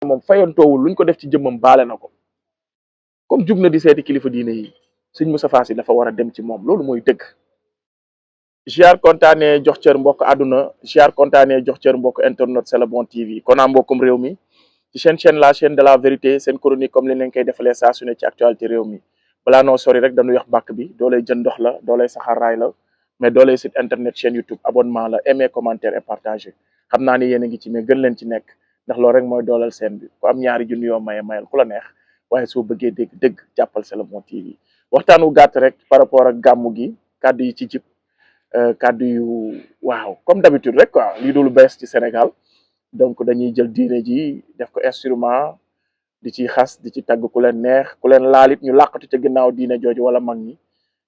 moom fayantoowul luñ ko def ci jëmmam baale na ko comme jug na di seeti kilifa diine yi sëñ Moustapha Sy dafa war a dem ci moom loolu mooy dëgg. ziar kontaanee jox cër mbokk àdduna ziar kontaanee jox cër mbokk internet C'est le bon TV kon mbokkum réew mi ci chaîne la chaîne de la vérité seen chronique comme li leen koy defalee saa su ne ci actualité réew mi balaa noo sori rek dañuy wax bàkk bi doolay jën ndox la doolay saxaar raay la mais doolay site internet chaîne YouTube abonnement la aimer commentaire et partager xam naa ni yéen a ngi ci mais gën leen ci nekk ndax loolu rek mooy doolal seen bi ku am ñaari junni yoo maye mayal ku la neex waaye soo bëggee dégg dëgg jàppal C'est le bon TV waxtaan wu gàtt rek par rapport ak gàmmu gi kàddu yi ci jib kàddu yu waaw comme d'habitude rek quoi lii du lu bees ci Sénégal donc dañuy jël diine ji def ko instrument di ci xas di ci tagg ku leen neex ku leen laalit ñu làqatu ca ginnaaw diine jooju wala mag ñi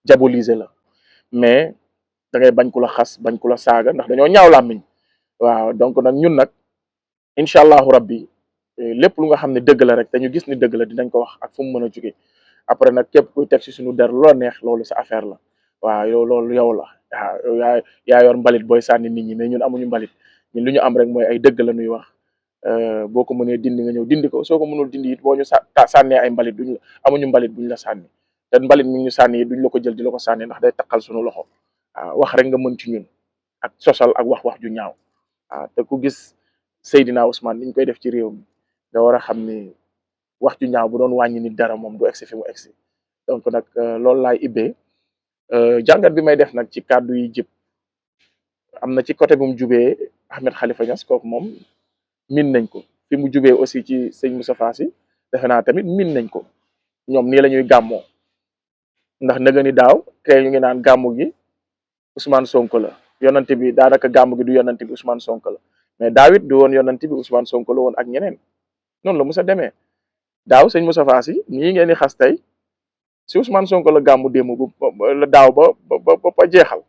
diaboliser la mais da ngay bañ ku la xas bañ ku la saaga ndax dañoo ñaaw làmmiñ waaw donc nag ñun nag incha allahu rabbi lépp lu nga xam ne dëgg la rek dañu gis ni dëgg la dinañ ko wax ak fu mu mën a jóge après nag képp kuy teg ci suñu der loola neex loolu sa affaire la waaw yow loolu yow la waaw yaa yor mbalit booy sànni nit ñi mais ñun amuñu mbalit ñun lu ñu am rek mooy ay dëgg la ñuy wax boo ko mënee dindi nga ñëw dindi ko soo ko mënul dindi it boo ñu sànnee ay mbalit duñ la amuñu mbalit buñ la sànni te mbalit mi ñu sànni yi duñ la ko jël di la ko sànni ndax day taqal suñu loxo waaw wax rek nga mën ci ñun ak sosal ak wax ju ñaaw waaw te ku gis Seydina Ousmane niñ koy def ci réew mi nga war a xam ni wax ju ñaaw bu doon wàññi nit dara moom du egsi fi mu egsi donc nag loolu laay ibbee jàngat bi may def nag ci kàddu yi jib am na ci côté bu mu jubee Ahmed Khalifa Niass kooku moom min nañ ko fi mu jubee aussi ci sëñ Moustapha Sy defe naa tamit min nañ ko ñoom nii la ñuy gàmmoo ndax nëga ni daaw kay ñu ngi naan gàmmu gi Ousmane Sonko la yonante bi daanaka gàmmu gi du yonante bi Ousmane Sonko la mais daawit du woon yonante bi Ousmane Sonko la woon ak ñeneen noonu la musa demee daaw sëñ Moustapha Sy nii ngeen di xas tey si Ousmane Sonko la gàmmu démb la daaw ba jeexal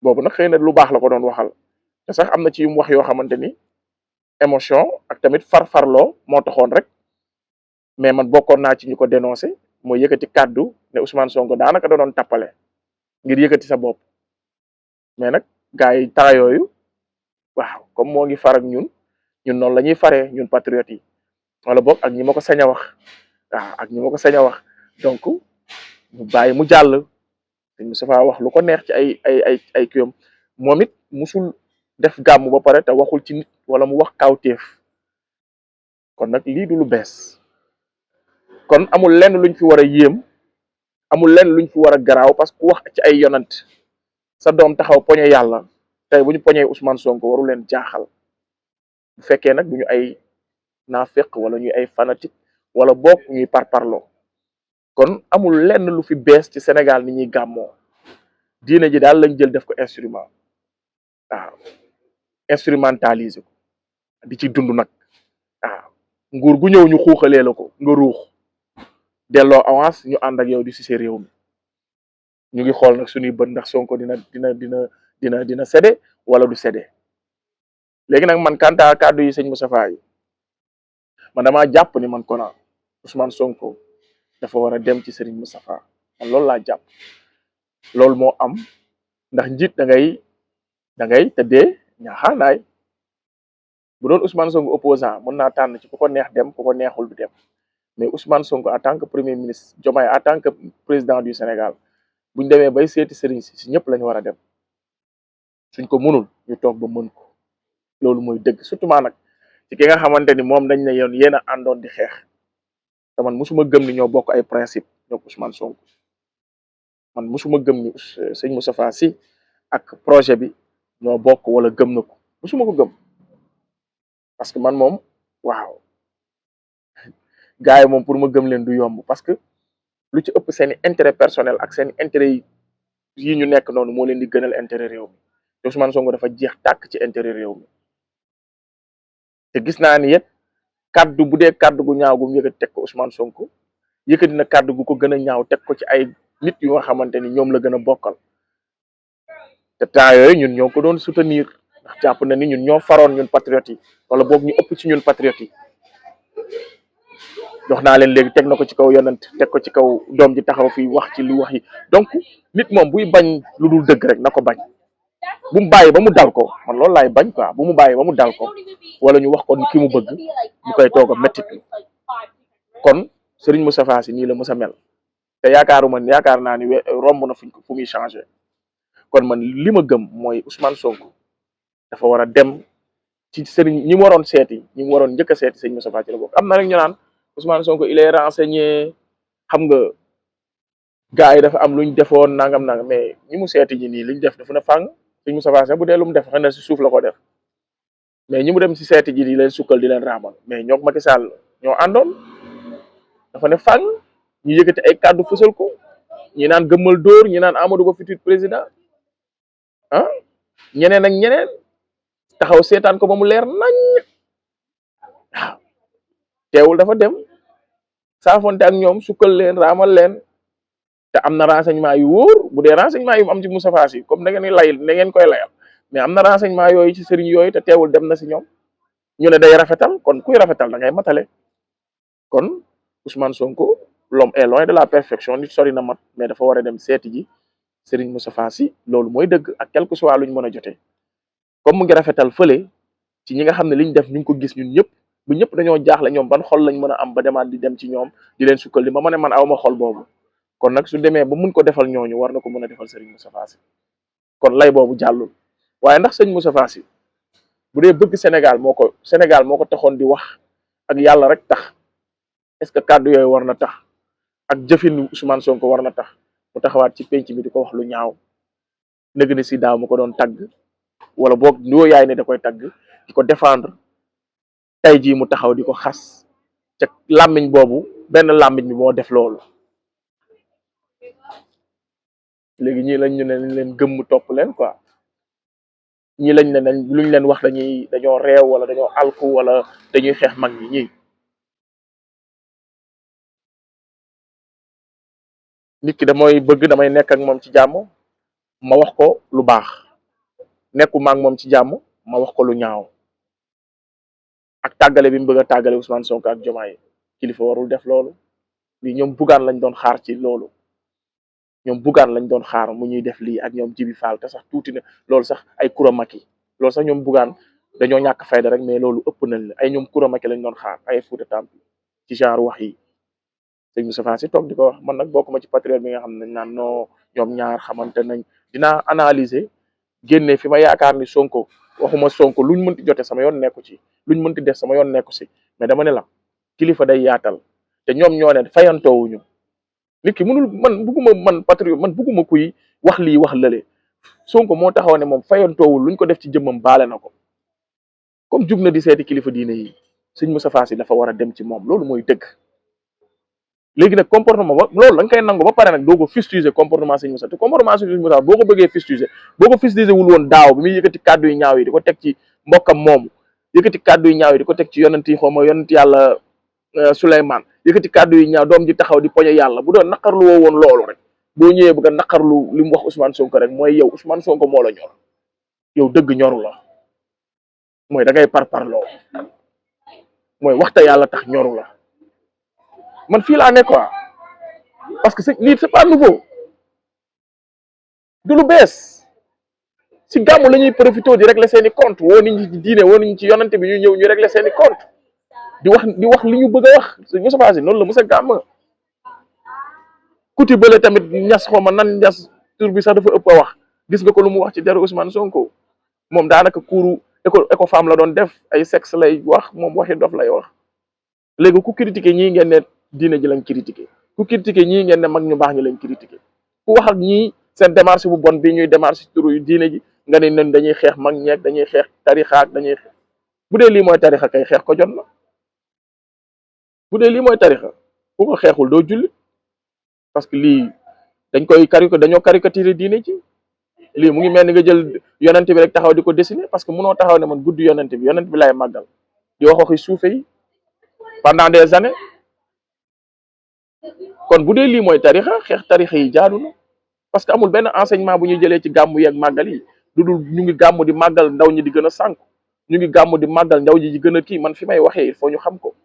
boobu nag xëy na lu baax la ko doon waxal te sax am na ci wax yoo xamante ni émotion ak tamit farfarloo moo taxoon rek mais man bokkoon naa ci ñu ko dénoncé mooy yëkkati kàddu ne Ousmane Sonko daanaka da doon tappale ngir yëkkati sa bopp mais nag gars yi temps yooyu waaw comme moo ngi far ak ñun noonu la ñuy faree ñun patriotes yi wala boog ak ñi ma ko sañ a wax waaw ak ñi ma ko sañ a wax donc mu bàyyi mu jàll sëñ Moustapha wax lu ko neex ci ay kiyom moom it musul def gàmm ba pare te waxul ci nit wala mu wax kawteef kon nag lii du lu bees kon amul lenn luñ fi war a yéem amul lenn luñ fi war a garaaw parce que ku wax ci ay yonant sa doom taxaw poñe yàlla tey bu ñu poñee Ousmane Sonko waru leen jaaxal bu fekkee nag du ñu ay naafeq wala ñuy ay fanatique wala boog ñuy parparloo kon amul lenn lu fi bees ci Sénégal ni ñuy gàmmoo diine ji daal lañ jël def ko instrument waaw instrumentaliser ko di ci dund nag waaw nguur gu ñëw ñu xuuxalee la ko nga ruux delloo avance ñu ànd ak yow di si see réew mi ñu ngi xool nag suñuy bët ndax Sonko dina sédde wala du sédde léegi nag man kanta kàddu yi sëñ Moustapha yi man damaa jàpp ni man kona Ousmane Sonko dafa war a dem ci Serigne Moustapha man loolu laa jàpp loolu moo am ndax njiit da ngay tëddee ñaaxaanaay bu doon Ousmane Sonko opposant mën naa tànn ci ku ko neex dem ku ko neexul du dem mais Ousmane Sonko en tant que premier ministre Diomaye en tant que président du Sénégal buñ demee bay seeti Serigne si ñëpp lañu war a dem suñ ko mënul ñu toog ba mën ko loolu mooy dëgg surtout nag ci ki nga xamante ni moom dañ ne yoon yéen a àndoon di xeex te man musuma gëm ni ñoo bokk ay principe ñoo Ousmane Sonko man musuma gëm ni sëñ Moustapha Sy ak projet bi ñoo bokk wala gëm na ko musuma ko gëm parce que man moom waaw gars yi moom pour ma gëm leen du yomb parce que lu ci ëpp seeni intérêt personnel ak seeni intérêt yi ñu nekk noonu moo leen di gënal intérêt réew mi te Ousmane Sonko dafa jeex tàkk ci intérêt réew mi te gis naa ni yet kaddu bu dee kaddu gu ñaaw gu mu yëkkati teg ko Ousmane Sonko yëkkati na kaddu gu ko gën a ñaaw teg ko ci ay nit yu nga xamante ni ñoom la gën a bokkal te temps yooyu ñun ñoo ko doon soutenir ndax jàpp na ni ñun ñoo faroon ñun patriotes yi wala boog ñu ëpp ci ñun patriotes yi jox naa leen léegi teg na ko ci kaw yonent teg ko ci kaw doom ji taxaw fii wax ci lu wax yi donc nit moom buy bañ lu dul dëgg rek na ko bañ bu mu bàyyi ba mu dal ko man loolu laay bañ quoi bu mu bàyyi ba mu dal ko wala ñu wax ko ki mu bëgg mu koy toog a métti kon Serigne Moustapha Sy nii la mës a mel te yaakaar naa ni romb na fu muy changé kon man li ma gëm mooy Ousmane Sonko dafa war a dem ci Serigne ñi mu waroon seeti ñi mu waroon njëkk a seeti Serigne Moustapha Sy la bokk am na rek ñu naan Ousmane Sonko il est renseigné xam nga gars yi dafa am lu ñu defoon nangam nangam mais ñi mu seeti ñi nii li ñu def dafa na fàng Serigne Moustapha Sy bu dee lu mu def xëy na si suuf la ko def mais ñi mu dem si seeti ji di leen sukkal di leen raamal mais ñoo Macky Sall ñoo àndoon dafa ne fàng ñu yëkkati ay kàddu fësal ko ñi naan gëmmal dóor ñi naan Amadou Ba futur président ah ñeneen ak ñeneen taxaw seetaan ko ba mu leer nañ waaw teewul dafa dem saafonte ak ñoom sukkal leen raamal leen te am na renseignement yu wóor bu dee renseignement yu am ci Moustapha Sy comme da ngeen koy layal mais am na renseignement yooyu ci sëriñ yooyu te teewul dem na si ñoom ñu ne day rafetal kon kuy rafetal da ngay matale kon Ousmane Sonko l'homme est loin de la perfection nit sori na mat mais dafa war a dem seeti ji Serigne Moustapha Sy loolu mooy dëgg ak quelque soit lu ñu mën a jotee comme mu ngi rafetal fële ci ñi nga xam ne liñ def ñu ngi ko gis ñun ñëpp bu ñëpp dañoo jaaxle ñoom ban xol lañ mën a am ba demaat di dem ci ñoom di leen sukkal li ma ne man awma xol boobu kon nag su demee ba mun ko defal ñooñu war na ko mën a defal Serigne Moustapha Sy kon lay boobu jàllul waaye ndax sëñ Moustapha Sy bu dee bëgg Sénégal moo ko taxoon di wax ak yàlla rek tax est-ce que kàddu yooyu war na tax ak jëfin Ousmane Sonko war na tax mu taxawaat ci penc mi di ko wax lu ñaaw nëg ni si daaw mu ko doon tagg wala boog nuyoo yaay ne da koy tagg di ko défendre tey jii mu taxaw di ko xas ca làmmiñ boobu benn làmmiñ bi moo def loolu léegi ñii lañ ñu ne nañ leen gëmm topp leen quoi ñii lañ ne nañ luñ leen wax dañoo réew wala dañoo alku wala dañuy xeex mag ñi ñii nit ki damay bëgg damay nekk ak moom ci jàmm ma wax ko lu baax nekku maag moom ci jàmm ma wax ko lu ñaaw ak tàggale bi mu bëgg a tàggale Ousmane Sonko ak Diomaye kilifa warul def loolu lii ñoom bugaan lañ doon xaar ci loolu ñoom bugaan lañ doon xaar mu ñuy def lii ak ñoom Jibi Fall te sax tuuti na loolu sax ay kuramaki loolu sax ñoom bugaan dañoo ñàkk fayda rek mais loolu ëpp nañ la ay ñoom kuramaki lañ doon xaar ay Fouta Tampi ci genre wax yi sëñ Moustapha Sy toog di ko wax man nag bokkuma ci patriote bi nga xam ne naan non ñoom ñaar xamante nañ dinaa analyser génne fi ma yaakaar ni Sonko waxuma Sonko luñ mënti jote sama yoon nekku ci luñ mënti def sama yoon nekku si mais dama ne la kilifa day yaatal te ñoom ñoo ne fayantoowuñu nit ki mënul man patriote man bugguma kuy wax lii wax lële Sonko moo taxaw ne moom fayantoowul luñ ko def ci jëmmam baale na ko comme jug na di seeti kilifa diine yi sëñ Moustapha Sy dafa war a dem ci moom loolu mooy dëgg léegi nag comportement ba loolu da nga koy nangu ba pare nag doo ko fustiger comportement sëñ Moustapha te comportement sëñ Moustapha boo ko bëggee fustiger boo ko fustiger wul woon daaw bi muy yëkkati kàddu yu ñaaw yi di ko teg ci mbokkam moomu yëkkati kàddu yu ñaaw yi di ko teg ci yonent yi xawma yonent yàlla Souleymane yëkkati kàddu yu ñaaw doom ji taxaw di poñe yàlla bu doon naqarlu woo woon loolu rek boo ñëwee bëgg a naqarlu li mu wax Ousmane Sonko rek mooy yow Ousmane Sonko moo la ñor yow dëgg ñoru la mooy da ngay parparloo mooy waxta yàlla tax ñoru la man fii laa nekk quoi parce que lii c'est pas nouveau du lu bees si gàmmu la ñuy profité di régler seeni compte woo nit ñi ci diine woo nit ñi ci yonante bi ñuy ñëw ñu régler seeni compte di wax li ñu bëgg a wax sëñ Moustapha Sy noonu la mos a gàmm kuti bële tamit ñas xaw ma nan ñas tur bi sax dafa ëpp a wax gis nga ko lu mu wax ci deru Ousmane Sonko moom daanaka kuuru éco femme la doon def ay sexe lay wax moom waxi dof lay wax léegi ku critiqué ñii ngeen ne diine ji lañ critiqué ku critiqué ñii ngeen ne mag ñu baax ñi lañ critiqué ku wax ak ñii seen démarche bu bon bi ñuy démarche turu yu diine ji nga ne nen dañuy xeex mag ñeeg dañuy xeex tarixa ak dañuy xeex bu dee lii mooy tarixa kay xeex ko jot na bu dee lii mooy tarixa ku ko xeexul doo jullit parce que lii dañoo caricaturer diine ji lii mu ngi mel ni nga jël yonent bi rek taxaw di ko dessiner parce que munoo taxaw ne man guddi yonent bi lay màggal di wax waxi suufe yi pendant des années kon bu dee lii mooy tarixa xeex tarixa yi jaadu na parce que amul benn enseignement bu ñuy jëlee ci gàmmu yeeg màggal yi lu dul ñu ngi gàmmu di màggal ndaw ñi di gën a sànku ñu ngi gàmmu di màggal ndaw ñi di gën a kii man fi may waxee il faut ñu xam ko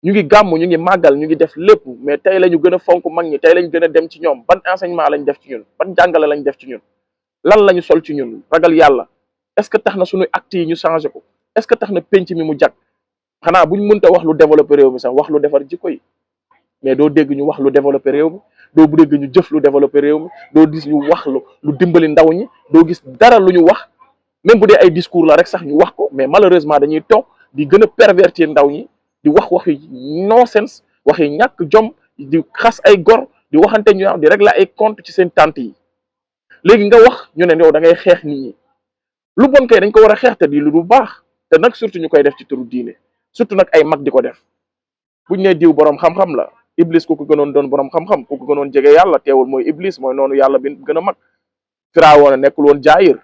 ñu ngi gàmmu ñu ngi màggal ñu ngi def lépp mais tey la ñu gën a fonk mag ñi tey lañ gën a dem ci ñoom ban enseignement lañ def ci ñun ban jàngale lañ def ci ñun lan lañu sol ci ñun ragal yàlla est-ce que tax na suñuy actes yi ñu changé ko est-ce que tax na penc mi mu jag xanaa buñ mënta wax lu développé réew mi sax wax lu defar jikko yi mais doo dégg ñu wax lu développé réew mi doo dégg ñu jëf lu développé réew mi doo gis ñu wax lu dimbali ndaw ñi doo gis dara lu ñu wax même bu dee ay discours la rek sax ñu wax ko mais malheureusement dañuy toog di gën a pervertir ndaw ñi di wax yi nonsense waxi ñàkk jom di xas ay gor di waxante ñu di régler ay compte ci seen tante yi léegi nga wax ñu ne yow da ngay xeex nit ñi lu bon kay dañ ko war a xeex te di lu baax te nag surtout ñu koy def ci turu diine surtout nag ay mag di ko def buñ ne diw borom xam-xam la iblis ku ko gënoon doon borom xam-xam ku ko gënoon jege yàlla teewul mooy iblis mooy noonu yàlla bi gën a mag firaawoon nekkul woon jaayir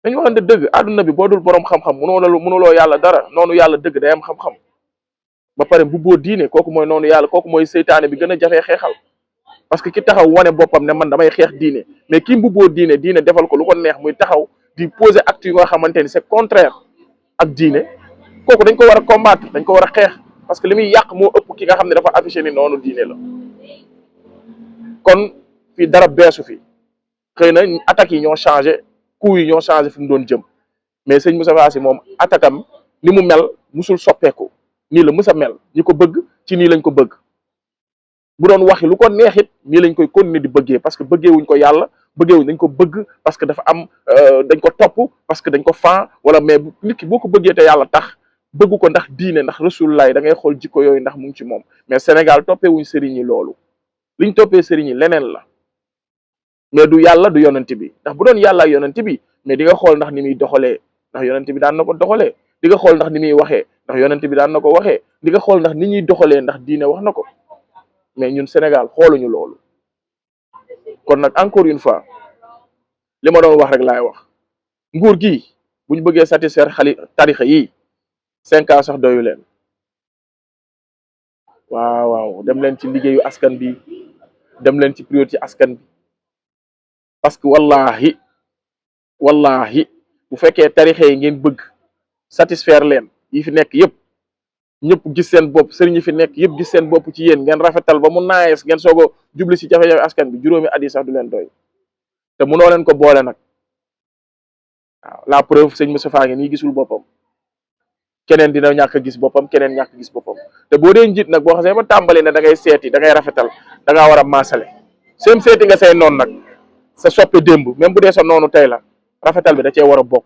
dañu waxante dëgg àdduna bi boo dul borom xam-xam mënuloo yàlla dara noonu yàlla dëgg day am xam-xam ba pare bu boo diine kooku mooy noonu yàlla kooku mooy seytaane bi gën a jafee xeexal parce que ki taxaw wane boppam ne man damay xeex diine mais ki mbubboo diine defal ko lu ko neex muy taxaw di poser acte yu nga xamante ni c'est contraire ak diine kooku dañ ko war a combattre dañ ko war a xeex parce que li muy yàq moo ëpp ki nga xam ne dafa affiché ni noonu diine la kon fii dara beesu fi xëy na attaques yi ñoo changé coups yi ñoo changé fi mu doon jëm mais sëñ Moustapha Sy moom attaque am ni mu mel musul soppeeku nii la mës a mel ñi ko bëgg ci nii lañ ko bëgg bu doon waxi lu ko neexit nii lañ koy continuer di bëggee parce que bëggee wuñ ko yàlla bëggee wuñ dañ ko bëgg parce que dafa am dañ ko topp parce que dañ ko fan wala mais nit ki boo ko bëggee te yàlla tax bëgg ko ndax diine ndax rasulullah da ngay xool jikko yooyu ndax mu ngi ci moom mais Sénégal toppee wuñ sëriñ yi loolu liñ toppee sëriñ yi leneen la mais du yàlla du yonent bi ndax bu doon yàlla ak yonent bi mais di nga xool ndax ni muy doxalee ndax yonent bi daan na ko doxalee di nga xool ndax ni muy waxee ndax yonent bi daan na ko waxee di nga xool ndax ni ñuy doxalee ndax diine wax na ko mais ñun Sénégal xooluñu loolu kon nag encore une fois li ma doon wax rek laay wax nguur gi bu ñu bëggee satisfaire tarixa yi 5 ans sax doyu leen waaw dem leen ci liggéeyu askan bi dem leen ci priorité askan bi parce que wallahi bu fekkee tarixa yi ngeen bëgg satisfaire leen yi fi nekk yëpp ñëpp gis seen bopp sëriñ yi fi nekk yëpp gis seen bopp ci yéen ngeen rafetal ba mu naayees ngeen soog a jubli si jafe-jafe askan bi juróomi at yi sax du leen doy te mënoo leen ko boole nag waaw la preuve sëñ Moustapha ngi nii gisul boppam keneen dina ñàkk a gis boppam keneen ñàkk gis boppam te boo dee njiit nag boo xasee ba tàmbali ne da ngay seeti da ngay rafetal da ngaa war a maasale seen seeti nga say noonu nag sa soppe démb même bu dee sa noonu tey la rafetal bi da cee war a bokk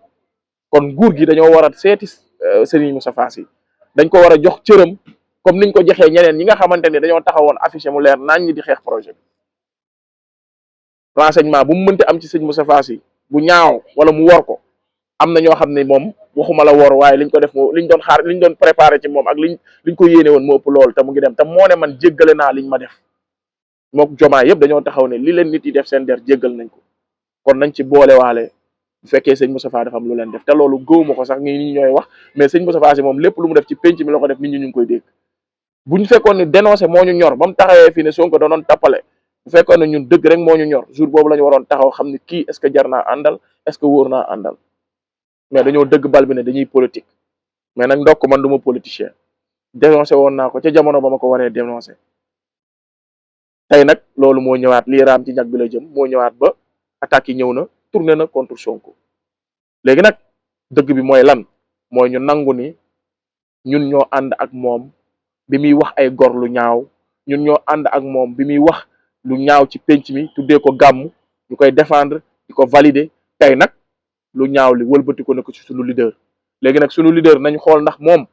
kon nguur gi dañoo war a seeti sëriñ Moustapha Sy dañ ko war a jox cëram comme niñ ko joxee ñeneen ñi nga xamante ni dañoo taxawoon affiché mu leer nañ ñi di xeex projet bi renseignement bu mu mënti am ci sëñ Moustapha Sy bu ñaaw wala mu wor ko am na ñoo xam ne moom waxuma la wor waaye liñ ko def moo liñ doon xaar liñ doon préparé ci moom ak liñ ko yéene woon moo ëpp loolu te mu ngi dem te moo ne man jéggale naa liñ ma def mook jomaa yëpp dañoo taxaw ne li leen nit yi def seen der jéggal nañ ko kon nañ ci boole waale bu fekkee sëñ Moustapha dafa am lu leen def te loolu gëwuma ko sax nit ñi ñooy wax mais sëñ Moustapha Sy moom lépp lu mu def ci penc mi la ko def nit ñi ñu ngi koy dégg bu ñu fekkoon ne dénoncé moo ñu ñor ba mu taxawee fii ne Sonko doonoon tappale bu fekkoon ne ñun dëgg rek moo ñu ñor jour boobu la ñu waroon taxaw xam ne kii est-ce que jar naa àndal est-ce que wóor naa àndal mais dañoo dëgg bal bi ne dañuy politique mais nag ndokk man du ma politicien dénoncé woon naa ko ca jamono ba ma ko waree dénoncé tey nag loolu moo ñëwaat lii raam ci ñag bi la jëm moo ñëwaat ba attaques yi ñëw na tourné na contre Sonko léegi nag dëgg bi mooy lan mooy ñu nangu ni ñun ñoo ànd ak moom bi muy wax ay gor lu ñaaw ñun ñoo ànd ak moom bi muy wax lu ñaaw ci penc mi tuddee ko gàmm ñu koy défendre di ko valider tey nag lu ñaaw li wëlbati ko na ko ci sunu leader léegi nag sunu leader nañ xool ndax moom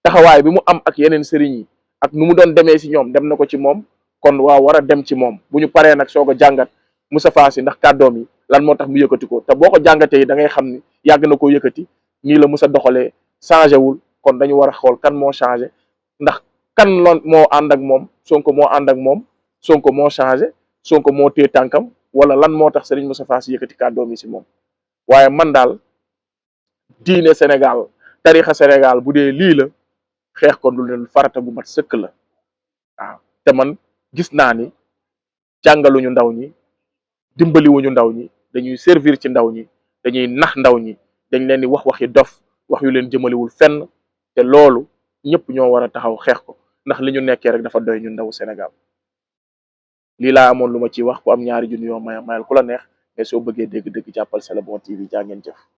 taxawaay bi mu am ak yeneen sëriñ yi ak nu mu doon demee si ñoom dem na ko ci moom kon waa war a dem ci moom bu ñu paree nag soog a jàngat Moustapha Sy ndax kàddoom yi lan moo tax mu yëkkati ko te boo ko jàngatee da ngay xam ni yàgg na koo yëkkati nii la Moussa doxalee changé wul kon dañu war a xool kan moo changé ndax kan loon moo ànd ak moom Sonko moo ànd ak moom Sonko moo changé Sonko moo téye tànkam wala lan moo tax Serigne Moustapha Sy yëkkati kàddoom yi si moom waaye man daal diine Sénégal tarixa Sénégal bu dee lii la xeex ko lu leen farata bu mat sëkk la waaw te man gis naa ni jàngaluñu ndaw ñi dimbaliwuñu ndaw ñi dañuy servir ci ndaw ñi dañuy nax ndaw ñi dañ leen di wax waxi dof wax yu leen jëmalewul fenn te loolu ñëpp ñoo war a taxaw xeex ko ndax li ñu nekkee rek dafa doy ñun ndawu Sénégal lii laa amoon lu ma ci wax. Ku am ñaari junni yoo mayal ku la neex mais soo bëggee dégg-dégg jàppal C'est le bon TV jaa ngeen jëf.